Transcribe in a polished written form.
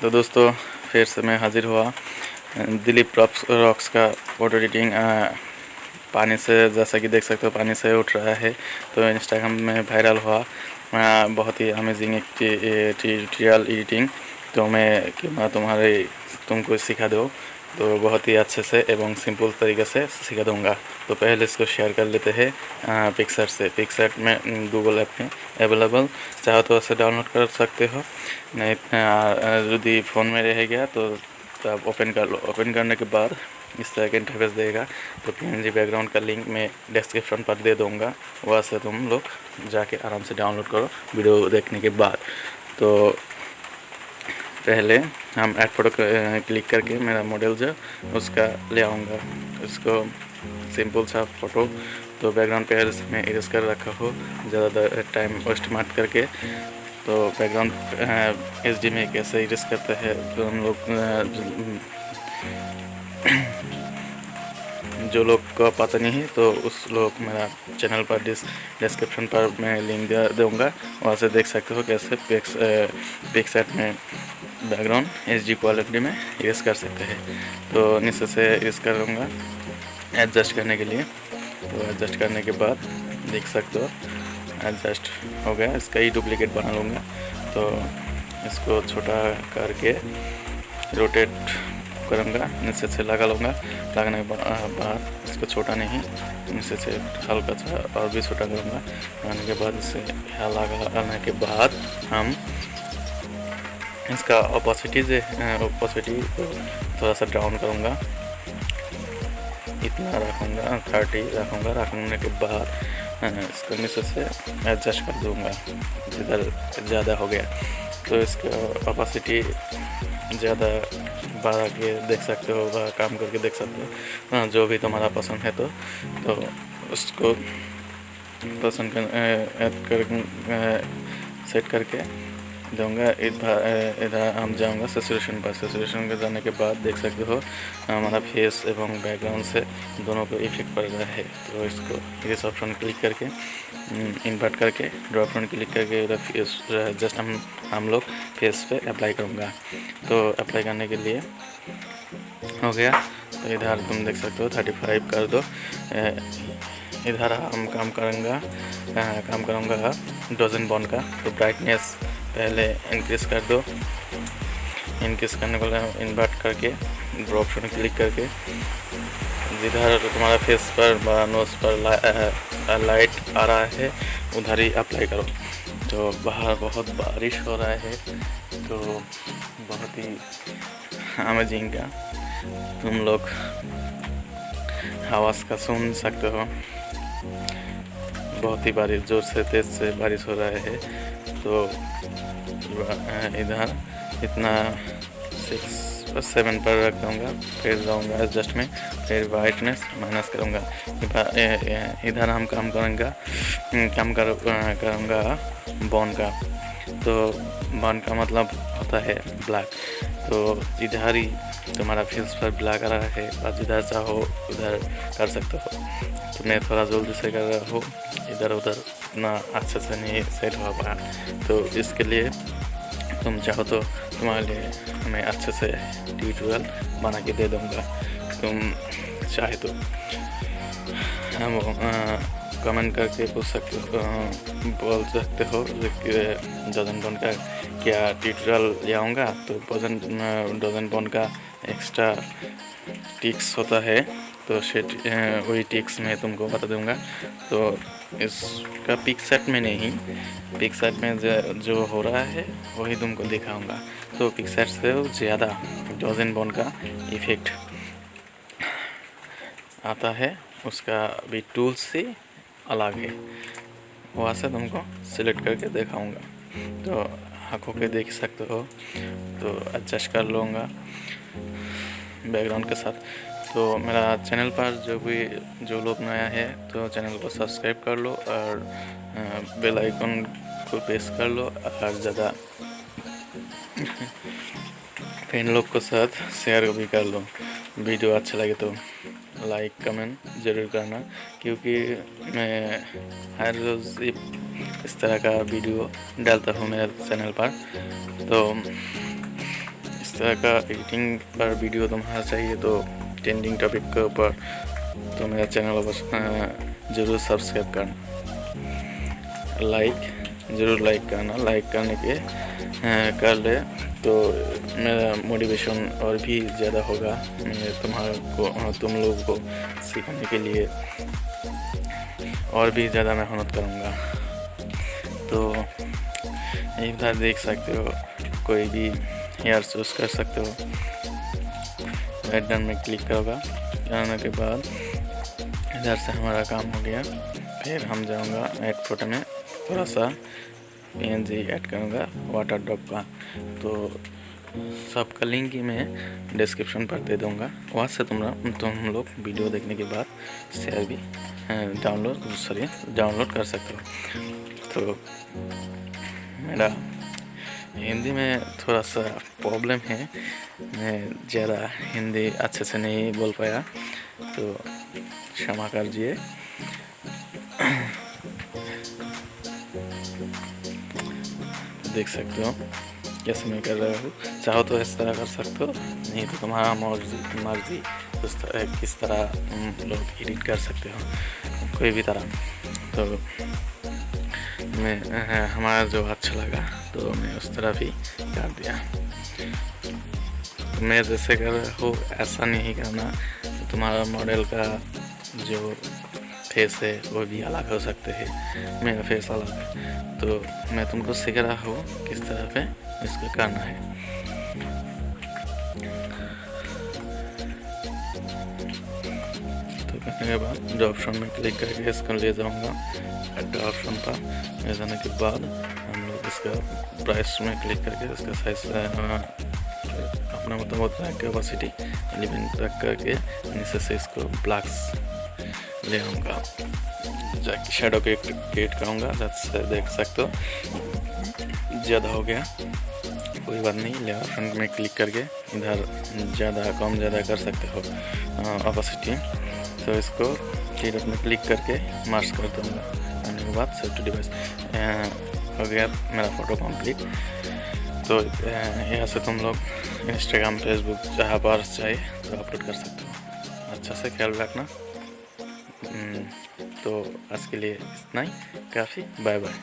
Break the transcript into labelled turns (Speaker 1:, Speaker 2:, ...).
Speaker 1: तो दोस्तों फिर से मैं हाजिर हुआ दिलीप रॉक्स का फोटो एडिटिंग पानी से, जैसा कि देख सकते हो पानी से उठ रहा है। तो इंस्टाग्राम में वायरल हुआ बहुत ही अमेजिंग एक ट्यूटोरियल एडिटिंग। तो मैं क्यों ना तुमको सिखा दो, तो बहुत ही अच्छे से एवं सिंपल तरीके से सिखा दूंगा। तो पहले इसको शेयर कर लेते हैं पिक्सआर्ट से। पिक्सआर्ट में गूगल ऐप में अवेलेबल, चाहो तो उसे डाउनलोड कर सकते हो, नहीं यदि फ़ोन में रह गया तो आप ओपन कर लो। ओपन करने के बाद इस तरह का इंटरफेस देगा। तो PNG बैकग्राउंड का लिंक मैं डिस्क्रिप्शन पर दे दूँगा, वहाँ से तुम लोग जाके आराम से डाउनलोड करो वीडियो देखने के बाद। तो पहले हम ऐड फोटो क्लिक करके मेरा मॉडल जो उसका ले आऊँगा, उसको सिंपल सा फ़ोटो। तो बैकग्राउंड पहले से मैं इरेज कर रखा हो, ज़्यादा टाइम वेस्ट मत करके। तो बैकग्राउंड HD में कैसे इरेज करते हैं तो हम लोग जो लोग को पता नहीं है तो उस लोग मेरा चैनल पर डिस्क्रिप्शन पर मैं लिंक दे दूँगा, वहाँ से देख सकते हो कैसे पिक्सआर्ट में बैकग्राउंड HD क्वालिटी में इरेज कर सकते हैं। तो नीचे से इरेज करूँगा एडजस्ट करने के लिए। तो एडजस्ट करने के बाद देख सकते हो एडजस्ट हो गया। इसका ही डुप्लीकेट बना लूँगा। तो इसको छोटा करके रोटेट करूँगा, नीचे से लगा लूँगा। लगाने के बाद इसको छोटा नहीं, नीचे से हल्का सा और भी छोटा करूँगा। लगाने के बाद इसे लगाने के बाद हम इसका ओपेसिटी थोड़ा सा डाउन करूँगा, इतना रखूँगा 30 रखूँगा। रखने के बाद इसको नीचे से एडजस्ट कर दूँगा, जिधर ज़्यादा हो गया तो इसका ओपेसिटी ज़्यादा बढ़ा के देख सकते हो, काम करके देख सकते हो। हाँ, जो भी तुम्हारा पसंद है तो उसको पसंद कर सेट करके दूँगा। इधर हम जाऊँगा सैचुरेशन पर। सैचुरेशन पर जाने के बाद देख सकते हो हमारा फेस एवं बैकग्राउंड से दोनों को इफेक्ट पड़ रहा है। तो इसको इस ऑप्शन क्लिक करके इन्वर्ट करके ड्रॉप डाउन क्लिक करके इधर फेस जस्ट हम लोग फेस पे अप्लाई करूँगा। तो अप्लाई करने के लिए हो गया। तो इधर तुम देख सकते हो 35 कर दो। इधर हम काम करूँगा डजन बॉन्ड का। तो ब्राइटनेस पहले इंक्रीज कर दो। इंक्रीज करने को इन्वर्ट करके ड्रॉप ऑप्शन क्लिक करके जिधर तुम्हारा फेस पर नोज पर लाइट आ रहा है उधर ही अप्लाई करो। तो बाहर बहुत बारिश हो रहा है, तो बहुत ही अमेजिंग का तुम लोग आवाज़ का सुन सकते हो। बहुत ही बारिश, जोर से तेज़ से बारिश हो रहा है। तो इधर इतना 6-7 पर रख दूँगा। फिर जाऊँगा एडजस्ट में, फिर वाइटनेस माइनस करूँगा। इधर हम काम करूँगा बॉन्ड का। तो बॉन्ड का मतलब होता है ब्लैक। तो इधर ही तुम्हारा फेस पर ब्लैक आ रहा है और जिधर चाहो उधर कर सकते हो। तो मैं थोड़ा जल्दी से कर रहा हूँ, इधर उधर इतना अच्छे से नहीं सेट हो पाया। तो इसके लिए तुम चाहो तो तुम्हारे लिए मैं अच्छे से ट्यूटोरियल बना के दे दूँगा। तुम चाहे तो हम कमेंट करके बोल सकते हो डजन बॉन्ड का क्या ट्यूटोरियल ले आऊँगा। तो डजन बॉन्ड का एक्स्ट्रा टिक्स होता है, तो वही टिक्स मैं तुमको बता दूँगा। तो इसका पिक्सआर्ट में नहीं, पिक्सआर्ट में जो हो रहा है वही तुमको दिखाऊँगा। तो पिक्सआर्ट से ज़्यादा डजन बॉन्ड का इफ़ेक्ट आता है, उसका भी टूल से अलग है, वहाँ से तुमको सिलेक्ट करके दिखाऊँगा। तो आँखों के देख सकते हो। तो एडजस्ट कर लूँगा बैकग्राउंड के साथ। तो मेरा चैनल पर जो लोग नया है तो चैनल को सब्सक्राइब कर लो और बेल आइकन को प्रेस कर लो। और ज़्यादा फ्रेंड लोग के साथ शेयर भी कर लो। वीडियो अच्छा लगे तो लाइक कमेंट ज़रूर करना, क्योंकि मैं हर रोज़ इस तरह का वीडियो डालता हूँ मेरे चैनल पर। तो तरह का एडिटिंग पर वीडियो तुम्हारा चाहिए तो ट्रेंडिंग टॉपिक के ऊपर, तो मेरा चैनल ज़रूर सब्सक्राइब करना, ज़रूर लाइक करना। लाइक करने के कर ले तो मेरा मोटिवेशन और भी ज़्यादा होगा, मैं तुम लोगों को सीखने के लिए और भी ज़्यादा मेहनत करूँगा। तो इधर देख सकते हो, कोई भी हेयर चूज़ कर सकते हो। राइट डन में क्लिक करोगा, करने के बाद इधर से हमारा काम हो गया। फिर हम जाऊँगा ऐड फोटो में, थोड़ा सा PNG ऐड करूँगा वाटर ड्रॉप का। तो सबका लिंक ही मैं डिस्क्रिप्शन पर दे दूँगा, वहाँ से तुम लोग वीडियो देखने के बाद शेयर भी डाउनलोड कर सकते हो। तो मेरा हिंदी में थोड़ा सा प्रॉब्लम है, मैं ज़्यादा हिंदी अच्छे से नहीं बोल पाया, तो क्षमा कीजिए। देख सकते हो कैसे मैं कर रहा हूँ, चाहो तो इस तरह कर सकते हो, नहीं तो तुम्हारा मर्जी किस तरह तुम लोग एडिट कर सकते हो, कोई भी तरह। तो मैं हमारा जो अच्छा लगा तो मैं उस तरह भी कर दिया। तो मैं जैसे कर रहा हूँ ऐसा नहीं करना, तुम्हारा मॉडल का जो फेस है वो भी अलग हो सकते हैं, मेरा फेस अलग है। तो मैं तुमको सिखा रहा हूँ किस तरह पे इसको करना है। तो करने के बाद ड्रॉप ऑप्शन में क्लिक करके इसको ले जाऊँगा। ड्रॉप ऑप्शन पर ले जाने के बाद हम लोग इसका प्राइस में क्लिक करके इसका साइज अपना मतलब कैपेसिटी 11 तक करके नीचे से इसको ब्लैक्स ले आऊँगा, जाके शेडो क्रिएट करूँगा। देख सकते हो ज़्यादा हो गया, कोई बात नहीं, ले फ्रंट में क्लिक करके इधर ज़्यादा कम ज़्यादा कर सकते हो ऑपेसिटी। तो इसको थ्री में क्लिक करके मार्च कर दूँगा, करने के बाद सेव टू डिवाइस हो गया मेरा फ़ोटो कंप्लीट। तो यहाँ से तुम लोग इंस्टाग्राम, फेसबुक जहाँ पर चाहे तो अपलोड कर सकते हो। अच्छा से ख्याल रखना। तो आज के लिए इतना ही काफ़ी, बाय बाय।